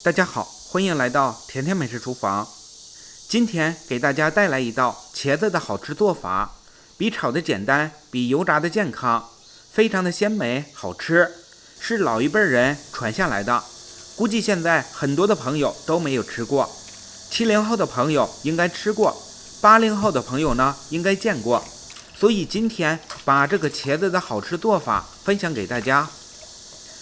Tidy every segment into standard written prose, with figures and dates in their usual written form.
大家好，欢迎来到甜甜美食厨房。今天给大家带来一道茄子的好吃做法，比炒的简单，比油炸的健康，非常的鲜美好吃，是老一辈人传下来的，估计现在很多的朋友都没有吃过。70后的朋友应该吃过，80后的朋友呢应该见过，所以今天把这个茄子的好吃做法分享给大家。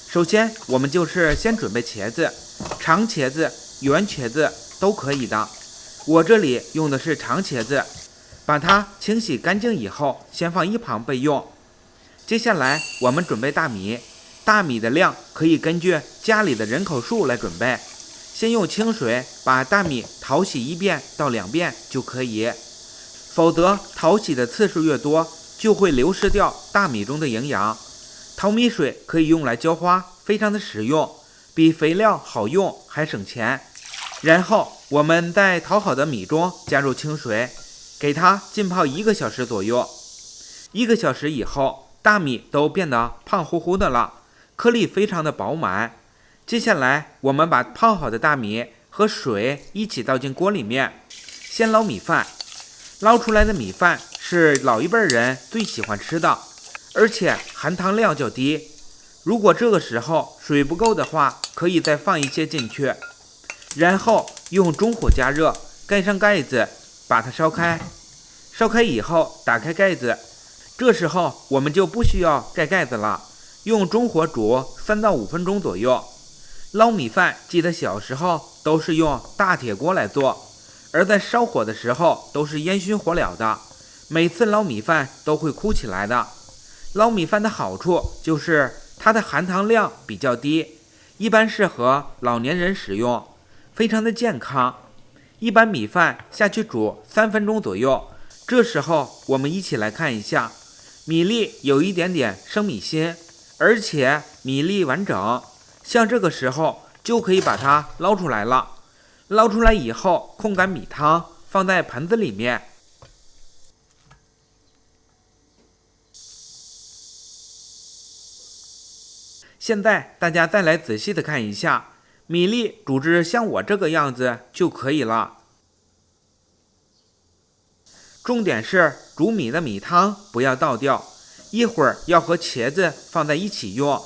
首先我们就是先准备茄子，长茄子、圆茄子都可以的，我这里用的是长茄子，把它清洗干净以后先放一旁备用。接下来我们准备大米，大米的量可以根据家里的人口数来准备，先用清水把大米淘洗1遍到2遍就可以，否则淘洗的次数越多就会流失掉大米中的营养。淘米水可以用来浇花，非常的实用，比肥料好用还省钱。然后我们在淘好的米中加入清水，给它浸泡1个小时左右。1个小时以后，大米都变得胖乎乎的了，颗粒非常的饱满。接下来我们把泡好的大米和水一起倒进锅里面，先捞米饭。捞出来的米饭是老一辈人最喜欢吃的，而且含糖量较低，如果这个时候水不够的话，可以再放一些进去，然后用中火加热，盖上盖子，把它烧开。烧开以后打开盖子，这时候我们就不需要盖盖子了，用中火煮3到5分钟左右。捞米饭记得小时候都是用大铁锅来做，而在烧火的时候都是烟熏火燎的，每次捞米饭都会哭起来的。捞米饭的好处就是它的含糖量比较低，一般适合老年人食用，非常的健康。一般米饭下去煮3分钟左右，这时候我们一起来看一下，米粒有一点点生米心，而且米粒完整，像这个时候就可以把它捞出来了。捞出来以后控干米汤，放在盆子里面。现在大家再来仔细的看一下，米粒煮至像我这个样子就可以了。重点是煮米的米汤不要倒掉，一会儿要和茄子放在一起用。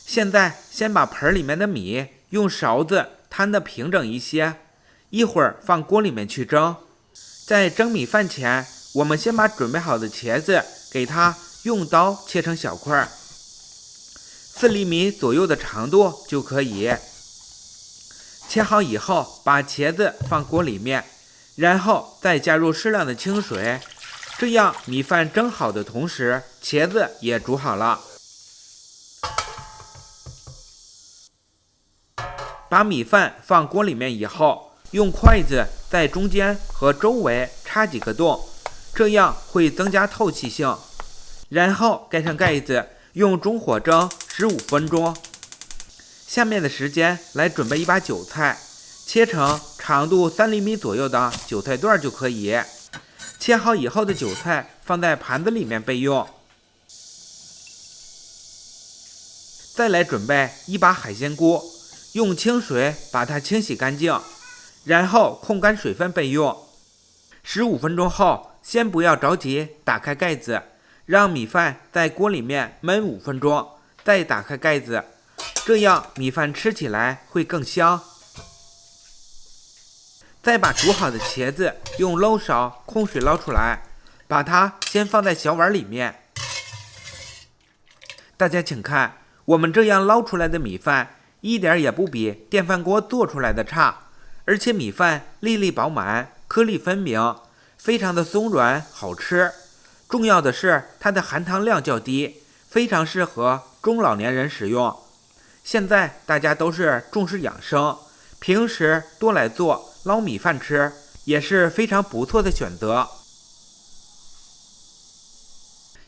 现在先把盆里面的米用勺子摊得平整一些，一会儿放锅里面去蒸。在蒸米饭前，我们先把准备好的茄子给它用刀切成小块，4厘米左右的长度就可以。切好以后，把茄子放锅里面，然后再加入适量的清水，这样米饭蒸好的同时，茄子也煮好了。把米饭放锅里面以后，用筷子在中间和周围插几个洞，这样会增加透气性。然后盖上盖子，用中火蒸15分钟。下面的时间来准备一把韭菜，切成长度3厘米左右的韭菜段就可以。切好以后的韭菜放在盘子里面备用。再来准备一把海鲜菇，用清水把它清洗干净，然后控干水分备用。15分钟后，先不要着急打开盖子，让米饭在锅里面焖5分钟，再打开盖子，这样米饭吃起来会更香。再把煮好的茄子用漏勺控水捞出来，把它先放在小碗里面。大家请看，我们这样捞出来的米饭一点也不比电饭锅做出来的差，而且米饭粒粒饱满，颗粒分明，非常的松软好吃。重要的是它的含糖量较低，非常适合中老年人食用。现在大家都是重视养生，平时多来做捞米饭吃也是非常不错的选择。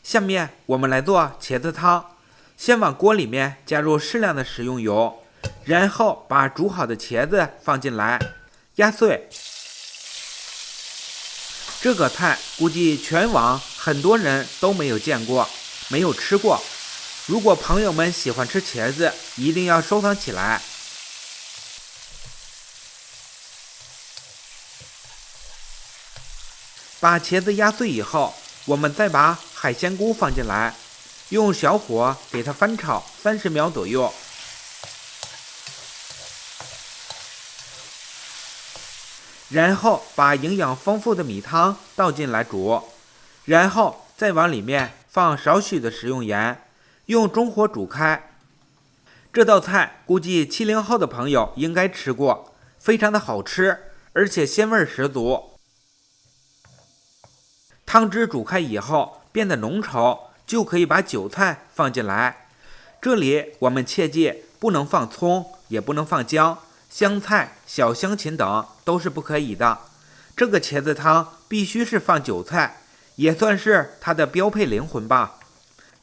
下面我们来做茄子汤，先往锅里面加入适量的食用油，然后把煮好的茄子放进来，压碎。这个菜估计全网很多人都没有见过，没有吃过。如果朋友们喜欢吃茄子，一定要收藏起来。把茄子压碎以后，我们再把海鲜菇放进来，用小火给它翻炒30秒左右。然后把营养丰富的米汤倒进来煮，然后再往里面放少许的食用盐，用中火煮开。这道菜估计70后的朋友应该吃过，非常的好吃，而且鲜味十足。汤汁煮开以后变得浓稠，就可以把韭菜放进来。这里我们切记不能放葱，也不能放姜、香菜、小香芹等都是不可以的。这个茄子汤必须是放韭菜，也算是它的标配灵魂吧。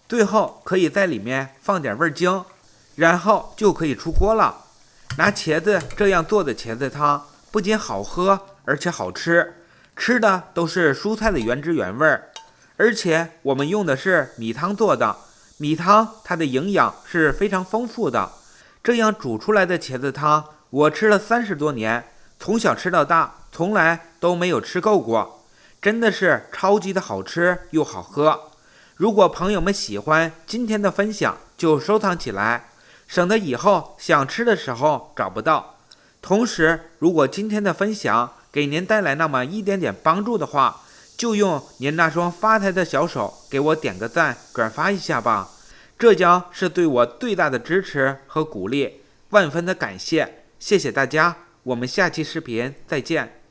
最后可以在里面放点味精，然后就可以出锅了。拿茄子这样做的茄子汤不仅好喝，而且好吃，吃的都是蔬菜的原汁原味。而且我们用的是米汤做的，米汤它的营养是非常丰富的。这样煮出来的茄子汤，我吃了30多年，从小吃到大，从来都没有吃够过，真的是超级的好吃又好喝。如果朋友们喜欢今天的分享，就收藏起来，省得以后想吃的时候找不到。同时，如果今天的分享给您带来那么一点点帮助的话，就用您那双发财的小手给我点个赞，转发一下吧，这将是对我最大的支持和鼓励，万分的感谢，谢谢大家，我们下期视频再见。